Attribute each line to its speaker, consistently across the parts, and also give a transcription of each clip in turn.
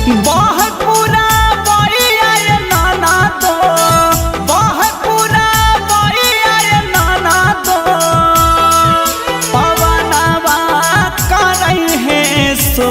Speaker 1: बहुत पूरा बइया ये नाना दो, बहुत पूरा बइया ये नाना दो, पवनवा करई है सो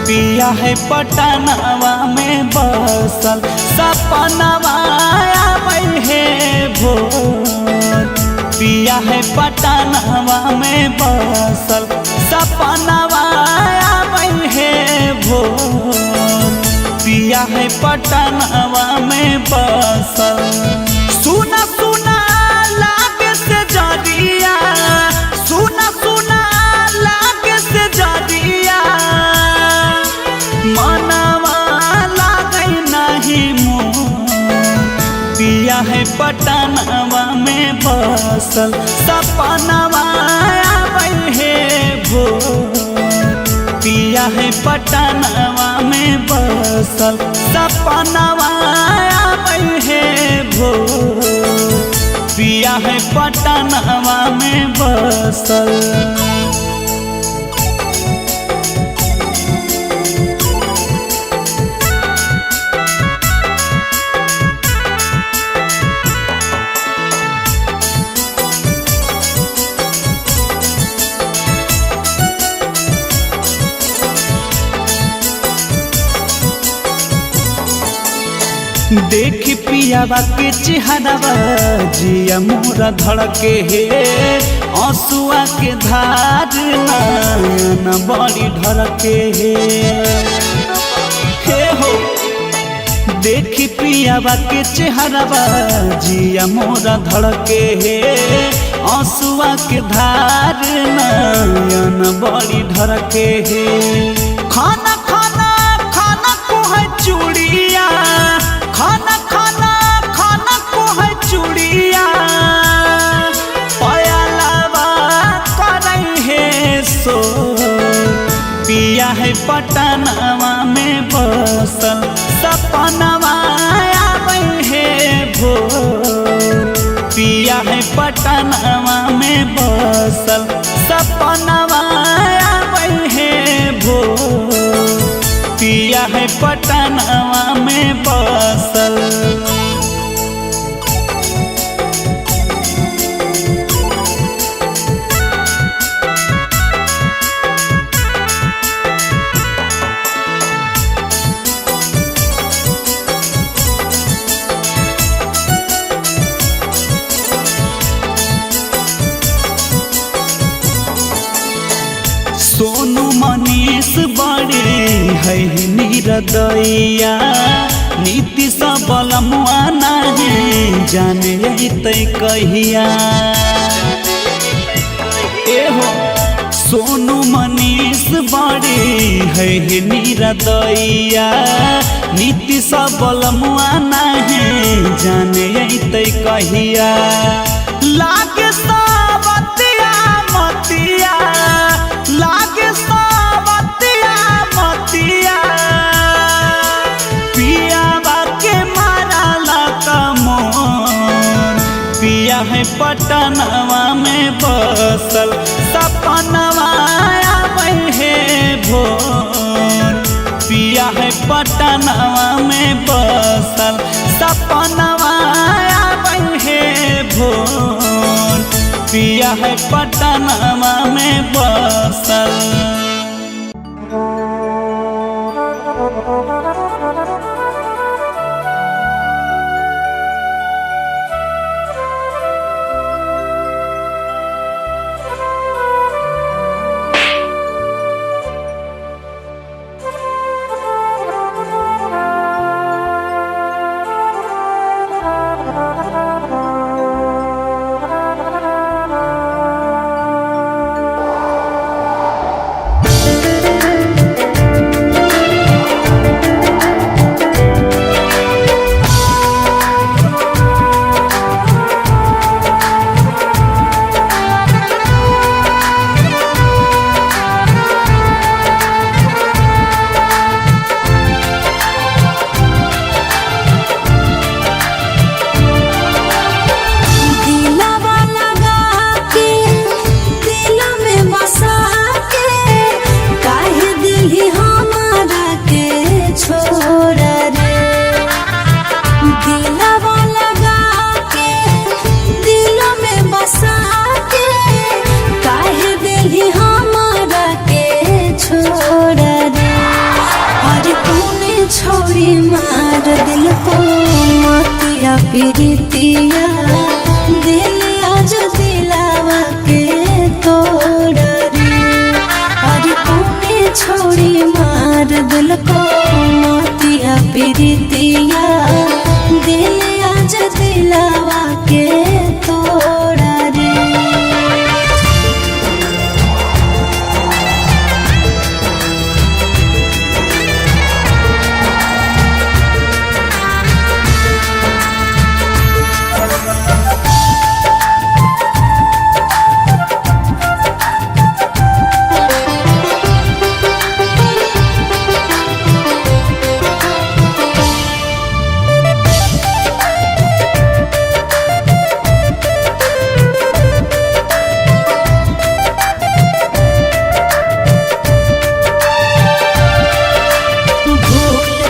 Speaker 1: पिया है पटनवा में बसल, सपनवा आवे है भोर। पिया है पटनवा में बसल, सपनवा आवे है भोर। पिया है पटनवा में बसल। सुना सुना लागे से जरिया, सुना सुना लागे से जरिया, मनवा लागे नहीं मोर। पिया है पटनवा में बसल, सपनवा आवे है भोर। पिया है पटनवा में बसल, सपनवा आवे है भोर। पिया है पटनवा में बसल। देख पियावा के चेहरावा जिया मोरा धड़के हे, आंसुआ के धार नैन बड़ी ढरके हे हो। देख पियावा के चेहरावा जिया मोरा धड़के हे, आंसुआ के धार नैन बड़ी ढरके हे। खाना खाना खाना को है चूड़िया, खाना खाना खाना को है चूड़िया, पयलवा करई है सो। पिया है पटनवा में बसल, सपनवा आवे है भोर। पिया है पटनवा में बसल, सपनवा आवे है भोर। पिया है पटनवा में बसल। सोनू मनीष बड़ी है निरदैया, नीति सबल मुआ नहीं जाने तै कहिया। एहो सोनू मनीष बड़ी है निरदैया, नीति सबल मुआ नहीं जाने तै कहिया। लागे सावतिया मतिया, लागे सावतिया मतिया, पियावा के मारला कमोर। पिया है पटनवा में बसल, सपनवा आवे है भोर। पिया है पटनवा में बसल, सपनवा आवे है भोर। पिया है पटनवा में बसल।
Speaker 2: के छोड़ी मार दिल को मोतिया प्रीतिया दिल आज दिलावा के तोड़ रे। अरे तूने छोड़ी मार दिल को मोतिया प्रीतिया दिल आज दिलावा के तोड़ रे।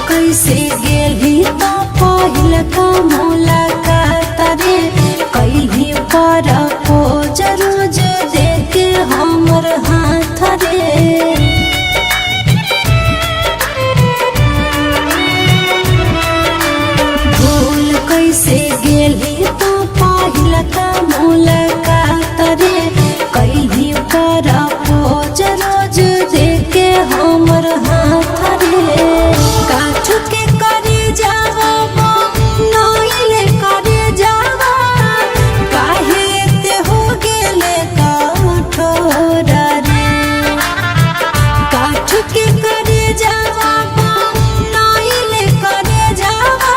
Speaker 2: कैसे गेली तो पहिल का मुलाकात रे कैली पर खोज रोज देखे हमर हाथ रे। भूल कैसे गेली तो पहिल का मुलाकात रे कैली पर खोज रोज देखे हमर हाथ रे। काठ के करे जावा नइले करे जावा काहे ते हो गेले कठोर रे। काठ के करे जावा नइले करे जावा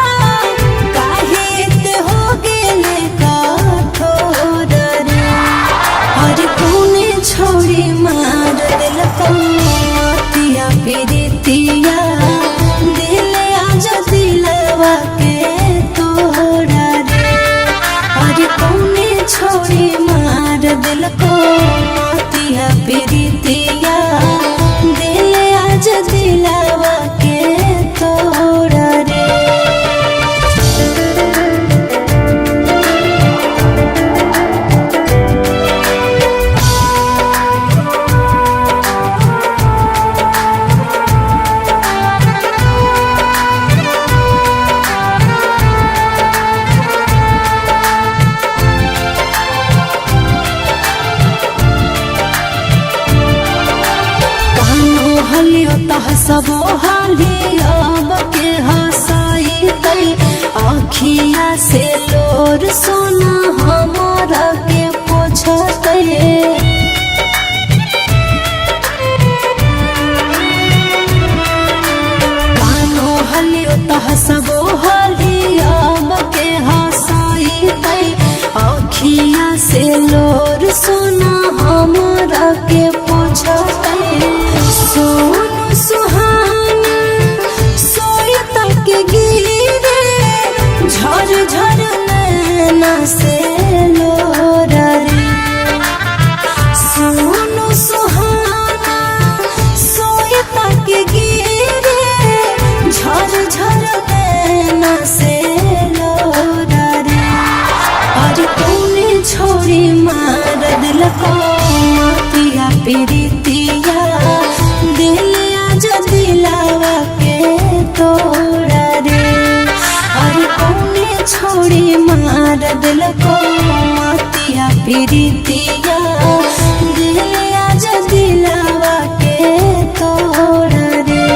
Speaker 2: काहे ते हो गेले कठोर रे। हर कोने छोड़ी मार दिल को मोतिया प्रीतिया दिल आज दिलवा के तोड़ रे। अरे कौने छोड़ी मार दिल को मोतिया प्रीतिया दिल आज दिलवा के तोड़ रे। हलियो तह सबो हालियो बके हसाई तई आखिया से लोर सोना हमारा के पोछते। कानो हलियो तह सबो हालियो बके हसाई तई आखिया से लोर सोना हमारा के पोछते। सोनू सुहाना सोयता के गिरे झर झर नैना से लोर रे। सोनू सुहाना सोयता के गिरे झर झर नैना से लोर रे। अरे तूने छोड़ी मार दिल को मोतिया प्रीतिया दिल आज दिलावा के तोड़ रे। अरे कौने छोड़ी मार दिल को मोतिया प्रीतिया दिल आज दिलावा के तोड़ रे।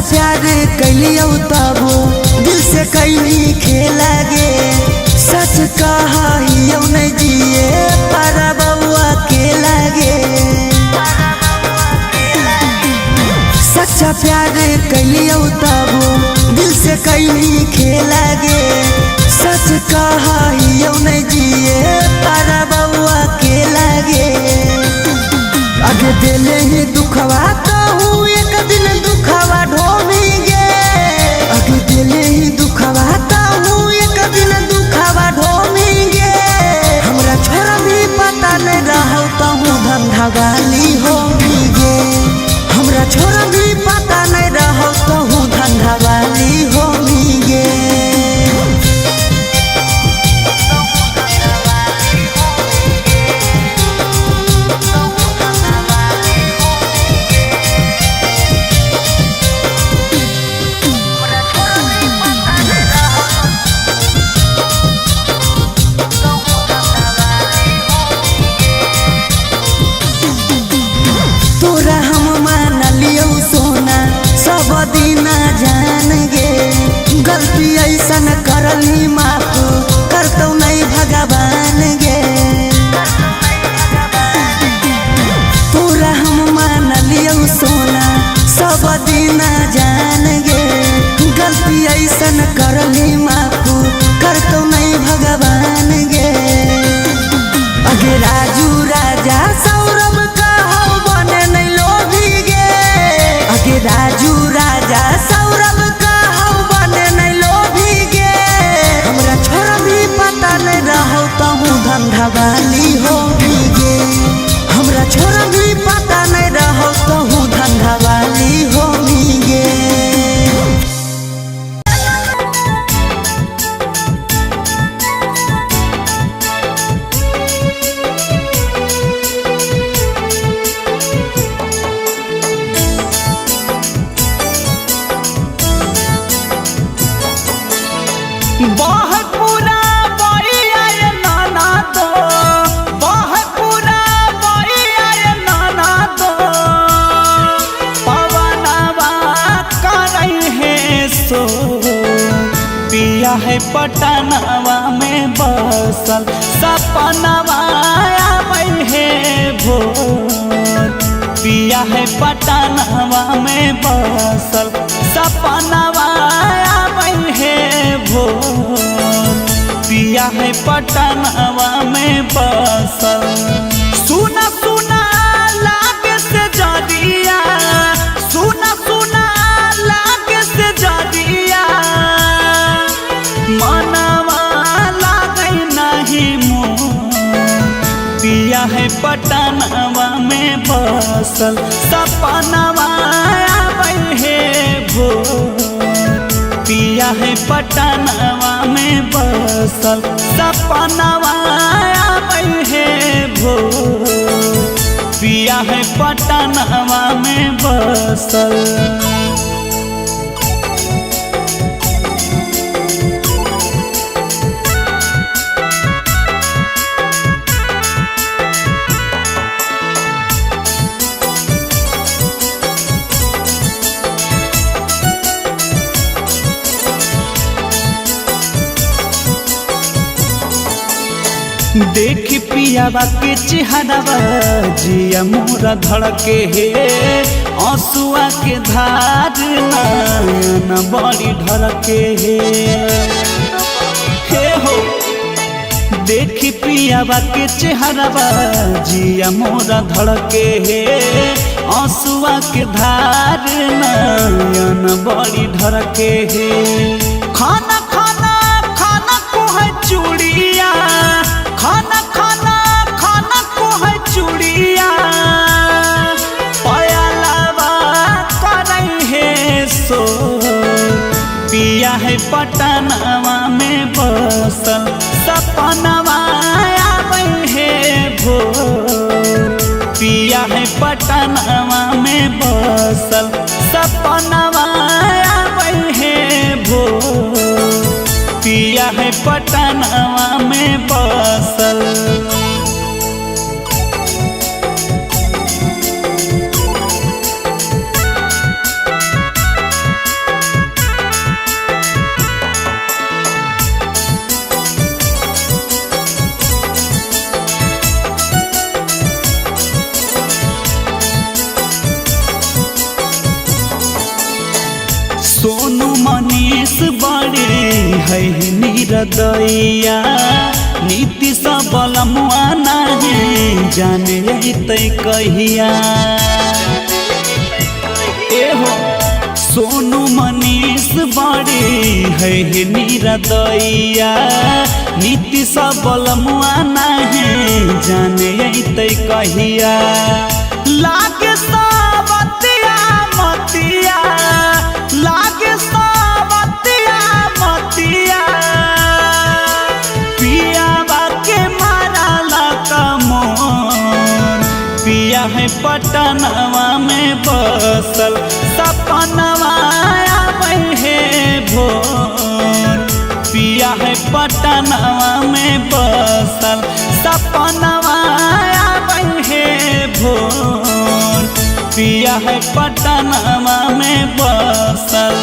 Speaker 3: प्यार कैलियो तबो दिल से कैली खेला गे सच कहियो नहीं जिए पर बउआ के लागे सच्चा प्यार कैलियो तबो दिल से कैली खेला गे सच कहियो नहीं जिए पर बउआ के लागे आगे दिले ही दुखवा कहूँ एक दिन दुखवा ढोमेंगे आगे दिले ही दुखवा कहूँ एक दिन दुखवा ढोमेंगे हमरा छोरा भी पता नहीं रहो कहूँ धंधा वाली होंगे हमरा छोरा भी पता नहीं रहो कहूँ धंधा वाली होंगे दीना जान गे गलती ऐसन करली माफ करतो नहीं भगवान गे पूरा हम मान लियो सोना सब दीना जान गे गलती ऐसन करली माफ करतो नहीं भगवान गे अगे राजू राजा सौरभ कहौ बने नहीं लोभी गे अगे राजू राजा सौरभ कहौ बने नहीं लोभी गे हमरा छोरा भी पता नहीं रहो कहूँ धंधा वाली होगी गे हमरा छोरा भी पता नहीं रहो कहूँ धंधा वाली होगी गे
Speaker 1: बहुत पूरा बइया रे नाना दो बहुत पूरा बइया रे नाना दो पवनवा करई है सो पिया है पटनवा में बसल सपनवा आबै है भोर पिया है पटनवा में बसल सपनवा आबै है भोर पिया है पटनवा में बसल सुना सुना लागे से जदिया सुना सुना लागे से जदिया मनवा लागे नहीं मोर पिया है पटनवा में बसल सपनवा आबै है भोर पिया है पटनवा में बसल सपनवा आबै है भोर पिया है पटनवा में बसल देख पियावा के चेहरावा जिया मोरा धड़के हे आंसुआ के धार नैन बड़ी ढरके हे हो देख पियावा के चेहरावा जिया मोरा धड़के हे आंसुआ के धार नैन बड़ी ढरके हे खाना खाना खाना को है चूड़िया खाना खाना खाना को है चूड़िया पयालावा करई है सो पिया है पटनवा में बसल सपनवा आबै है भोर पिया है पटनवा में बसल सपनवा आबै है भोर पिया है पटनवा में बसल बड़ी है निरदैया नीति सबल मुआ नहीं जाने तै कहिया एहो सोनू मनीष बड़ी है निरदैया नीति सबल मुआ नहीं जाने तै कहिया लागे सावतिया मतिया लागे सावतिया मतिया पिया बाके मारा लका मोर पिया है पटनवा में बसल सपनवा आवे है भोर पिया है पटनवा में बसल सपनवा आवे है भोर पिया है पटनवा में बसल।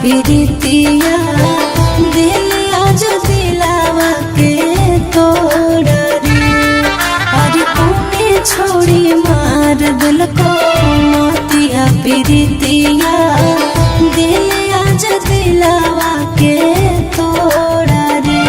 Speaker 2: प्रीतिया दिल आज दिलावा के तोड़ा रे अरे कौने छोड़ी मार दिल को मोतिया प्रीतिया दिल आज दिलावा के तोड़ा रे।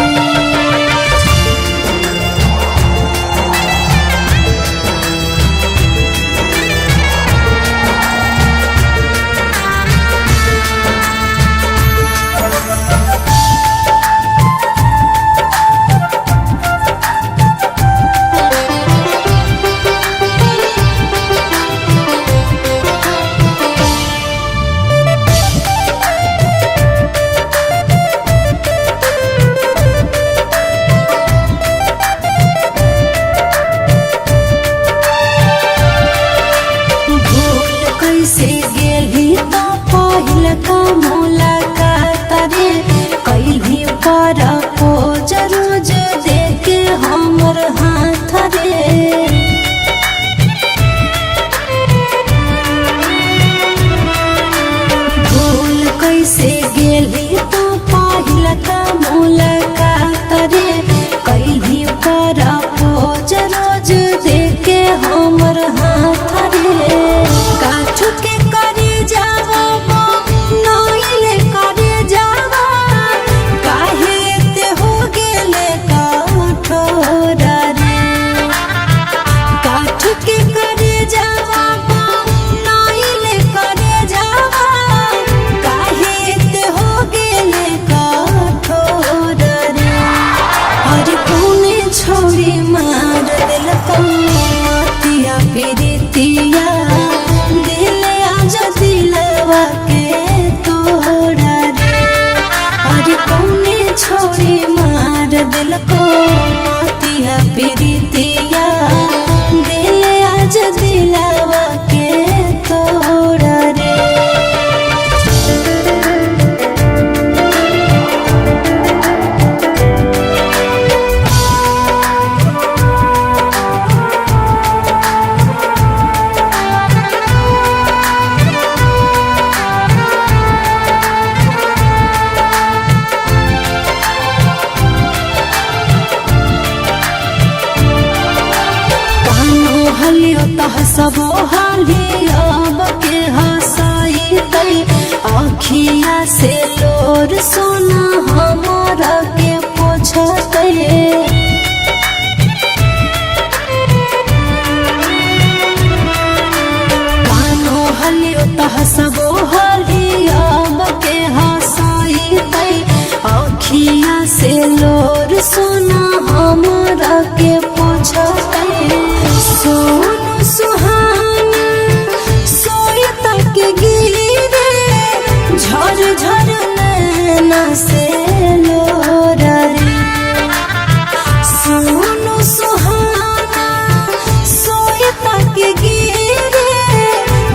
Speaker 2: दिल को मोतिया प्रीतिया दिल आज दिलावा के तोड़ा रे। हसबो हाली अब के हसाई तई अखिया से लोर सोना हमारा के पोछते कानो हलियो त हसबो हाली अब के हसाई तई अखिया से लोर सोना हमारा के पोछते सोनू सुहाना सोयता के गिरे झर झर नैना से लोरा रे सोनू सुहाना सोयता के गिरे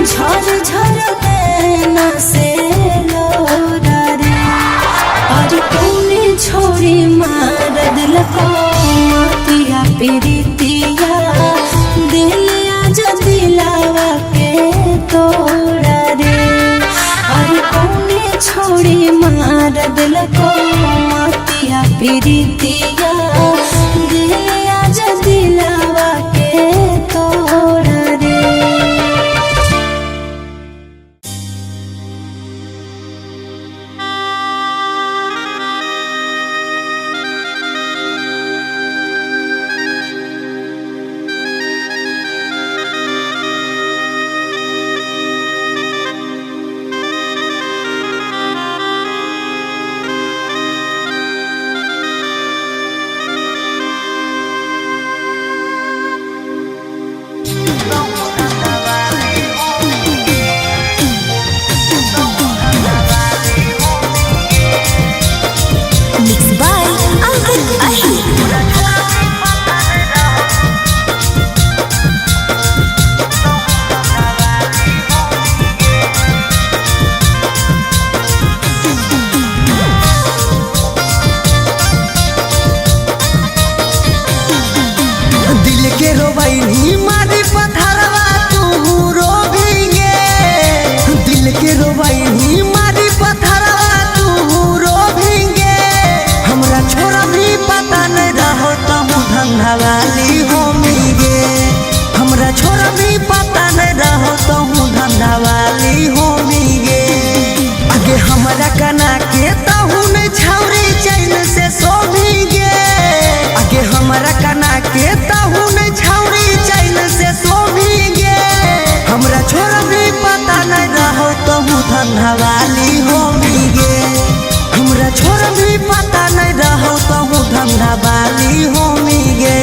Speaker 2: झर झर नैना से लोरा रे और तूने छोड़ी मार दिल को मातिया पीरितिया दिल आज दिलावा के तोड़ा रे और कौने छोड़ी मार दिल को मातिया पीरितिया दिल आज दिलावा के तोड़ा रे।
Speaker 3: धंधावाली होमी गे हमरा छोड़ भी पता नहीं रहो तो हूँ धंधावाली होमी गे।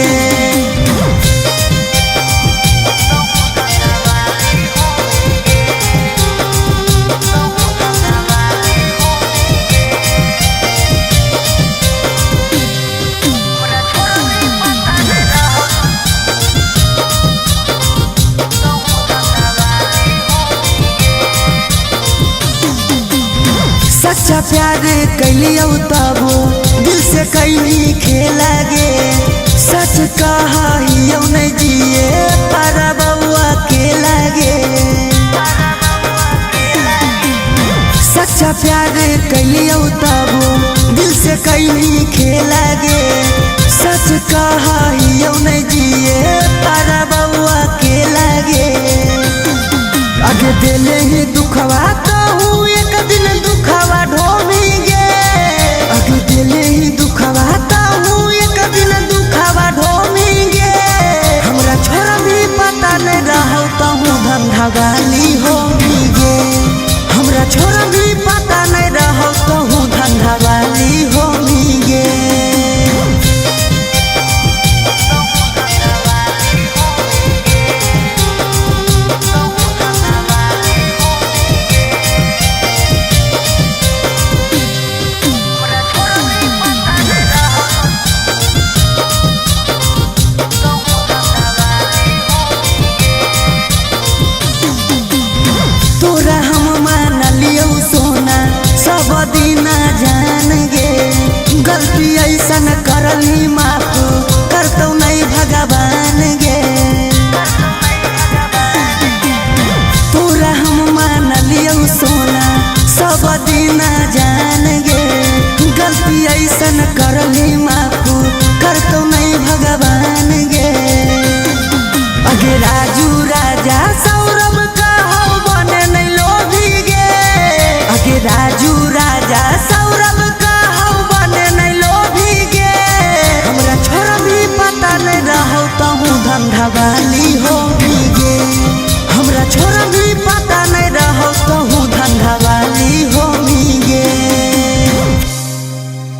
Speaker 3: सच्चा प्यार कैलियो तबो दिल से कैली खेला गे सच कहियो नहीं जिए पर बउआ के लागे। सच्चा प्यार कैलियो तबो दिल से कैली खेला गे सच कहियो नहीं जिए पर बउआ के लागे। आगे दिले ही दुखवा कहूँ एक दिन दुखवा ढोमी गे आगे दिले ही दुखवा कहूँ एक दिन दुखवा ढोमी गे। हमरा छोरा भी पता नहीं रहो तहूँ धंधावाली होमी गे हमरा छोरा भी पता नहीं रहो तहूँ धंधावाली होमी गे। दीना जान गे गलती ऐसन करली माफ करतो नहीं भगवान गे। तोरा हम मान लियो सोना सब दीना जान गे गलती ऐसन करली माफ करतो नहीं भगवान गे। अगे राजू राजा बंधा वाली हो